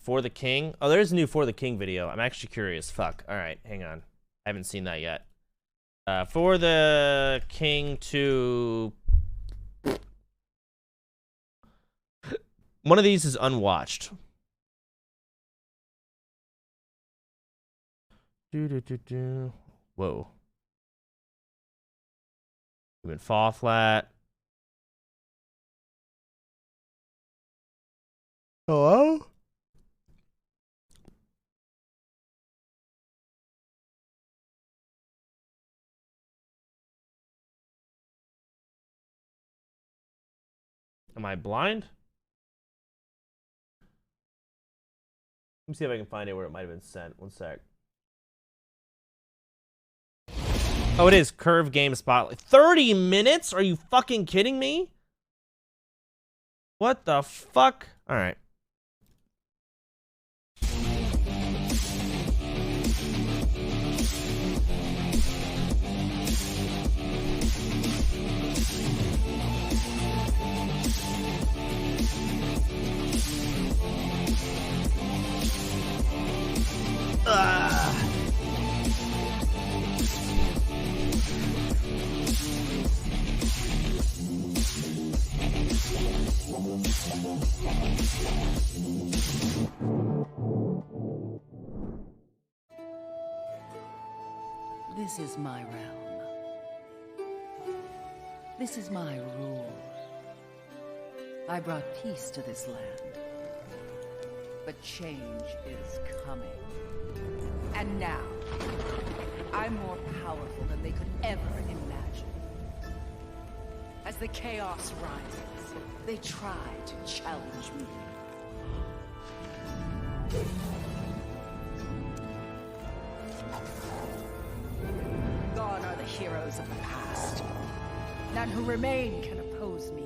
For the King? Oh, there's a new For the King video. I'm actually curious. Fuck. All right, hang on. I haven't seen that yet. For the King 2. One of these is unwatched. Whoa. Even fall flat. Hello? Am I blind? Let me see if I can find it where it might have been sent. One sec. Oh, it is Curve Game Spotlight. 30 minutes? Are you fucking kidding me? What the fuck? All right. This is my realm. This is my rule. I brought peace to this land. But change is coming. And now, I'm more powerful than they could ever imagine. As the chaos rises, they try to challenge me. Gone are the heroes of the past. None who remain can oppose me.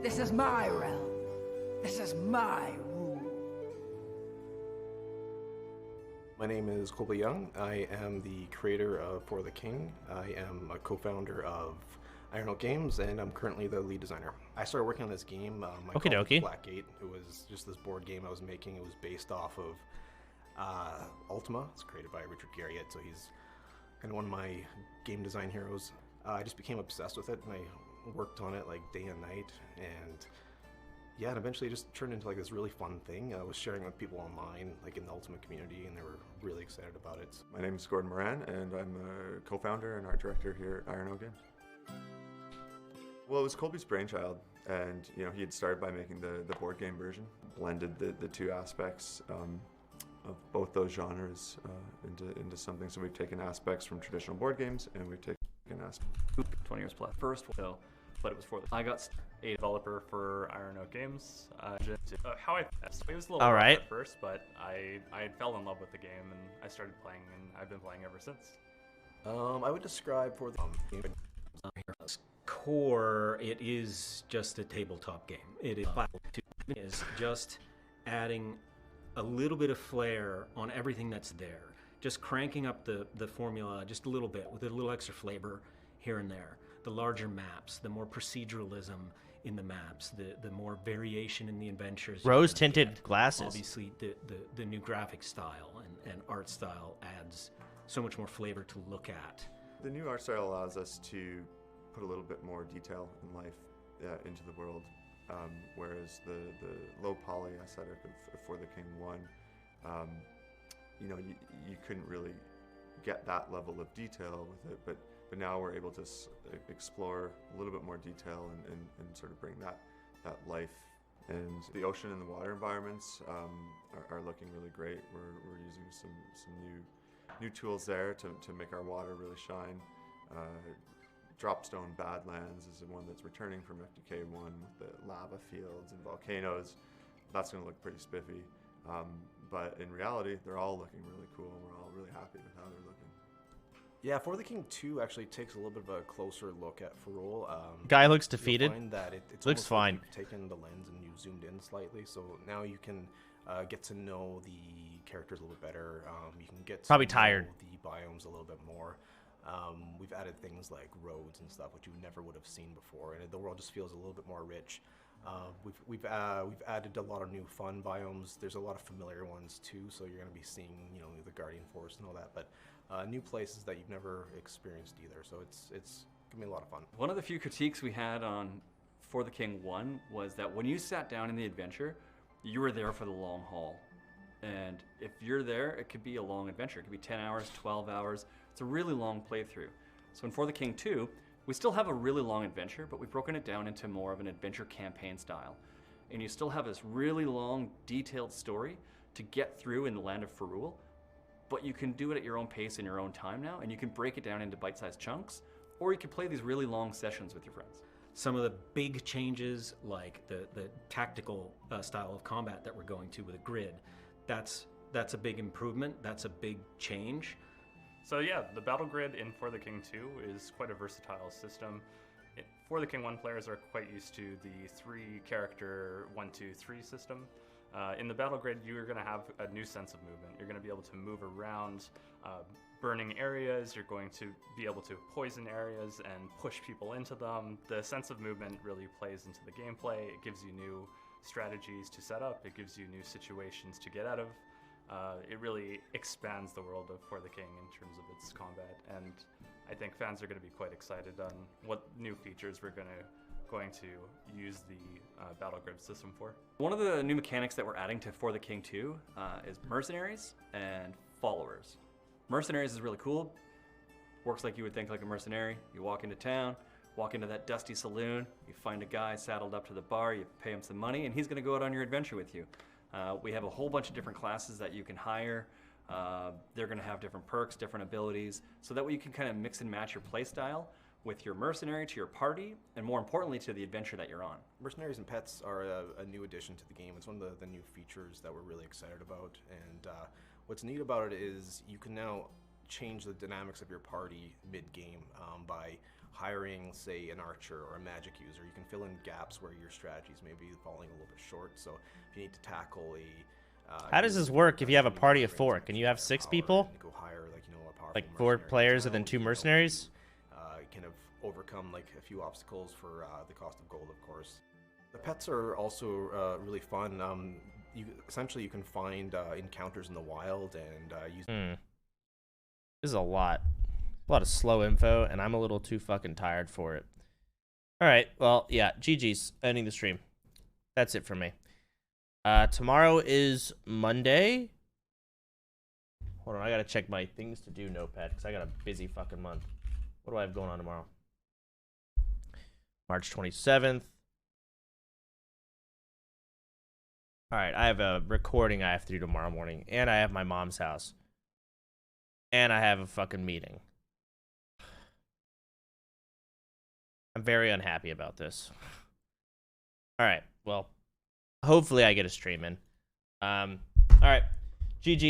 This is my realm. This is my rule. My name is Colby Young. I am the creator of For the King. I am a co-founder of Iron Oak Games, and I'm currently the lead designer. I started working on this game. Okie dokie. Blackgate. It was just this board game I was making. It was based off of Ultima. It's created by Richard Garriott, so he's kind of one of my game design heroes. I just became obsessed with it, and I worked on it like day and night, and yeah, and eventually it just turned into like this really fun thing. I was sharing with people online, like in the Ultimate community, and they were really excited about it. My name is Gordon Moran, and I'm a co-founder and art director here at Iron Oak Games. Well, it was Colby's brainchild, and he had started by making the board game version, blended the two aspects of both those genres into something. So we've taken aspects from traditional board games, and we've taken aspects 20 years plus. First, so, but it was for I got a developer for Iron Oak Games. How it was a little All rough right. at first, but I fell in love with the game and I started playing, and I've been playing ever since. I would describe For the core, it is just a tabletop game. It is just adding a little bit of flair on everything that's there. Just cranking up the formula just a little bit with a little extra flavor here and there. The larger maps, the more proceduralism in the maps, the more variation in the adventures. Rose-tinted glasses. Obviously, the new graphic style and art style adds so much more flavor to look at. The new art style allows us to put a little bit more detail in life into the world, whereas the low poly aesthetic of For the King 1, you couldn't really get that level of detail with it, but now we're able to explore a little bit more detail and sort of bring that life. And the ocean and the water environments are looking really great. We're using some new tools there to make our water really shine. Dropstone Badlands is the one that's returning from FTK 1 with the lava fields and volcanoes. That's going to look pretty spiffy. But in reality, they're all looking really cool. We're all really happy with how they're looking. Yeah, For the King 2 actually takes a little bit of a closer look at Ferrol. Guy looks You'll defeated. find that it's Looks almost like fine. you've taken the lens and you've zoomed in slightly, so now you can get to know the characters a little bit better. You can get to Probably know tired. the biomes a little bit more. We've added things like roads and stuff, which you never would have seen before, and the world just feels a little bit more rich. We've added a lot of new fun biomes. There's a lot of familiar ones too, so you're going to be seeing, you know, the Guardian Forest and all that, but new places that you've never experienced either. So it's going to be a lot of fun. One of the few critiques we had on For the King 1 was that when you sat down in the adventure, you were there for the long haul. And if you're there, it could be a long adventure. It could be 10 hours, 12 hours. It's a really long playthrough. So in For the King 2, we still have a really long adventure, but we've broken it down into more of an adventure campaign style. And you still have this really long, detailed story to get through in the land of Ferul, but you can do it at your own pace in your own time now, and you can break it down into bite-sized chunks, or you can play these really long sessions with your friends. Some of the big changes, like the tactical style of combat that we're going to with a grid, that's a big improvement. That's a big change. So yeah, the battle grid in For the King 2 is quite a versatile system. For the King 1 players are quite used to the 3-character 1-2-3 system. In the battle grid, you're going to have a new sense of movement. You're going to be able to move around burning areas. You're going to be able to poison areas and push people into them. The sense of movement really plays into the gameplay. It gives you new strategies to set up. It gives you new situations to get out of. It really expands the world of For the King in terms of its combat, and I think fans are going to be quite excited on what new features we're going to use the battle grid system for. One of the new mechanics that we're adding to For the King 2 is mercenaries and followers. Mercenaries is really cool. Works like you would think like a mercenary. You walk into town, walk into that dusty saloon, you find a guy saddled up to the bar, you pay him some money, and he's going to go out on your adventure with you. We have a whole bunch of different classes that you can hire. They're going to have different perks, different abilities, so that way you can kind of mix and match your playstyle with your mercenary to your party, and more importantly, to the adventure that you're on. Mercenaries and pets are a new addition to the game. It's one of the new features that we're really excited about. And what's neat about it is you can now change the dynamics of your party mid-game by hiring, say, an archer or a magic user. You can fill in gaps where your strategies may be falling a little bit short. So if you need to tackle How does this work if you have a party of 4? Can you have 6 people? Go hire, like, you know, a powerful Like 4 mercenary players and town, then 2 you know, mercenaries? kind of overcome like a few obstacles for the cost of gold, of course. The pets are also really fun. Essentially you can find encounters in the wild and use. This is a lot of slow info, and I'm a little too fucking tired for it. All right, well, yeah, GG's, ending the stream. That's it for me. Tomorrow is Monday. Hold on, I gotta check my things to do notepad, because I got a busy fucking month. What do I have going on tomorrow? March 27th. All right, I have a recording I have to do tomorrow morning, and I have my mom's house. And I have a fucking meeting. I'm very unhappy about this. All right, well, hopefully I get a stream in. All right, GG.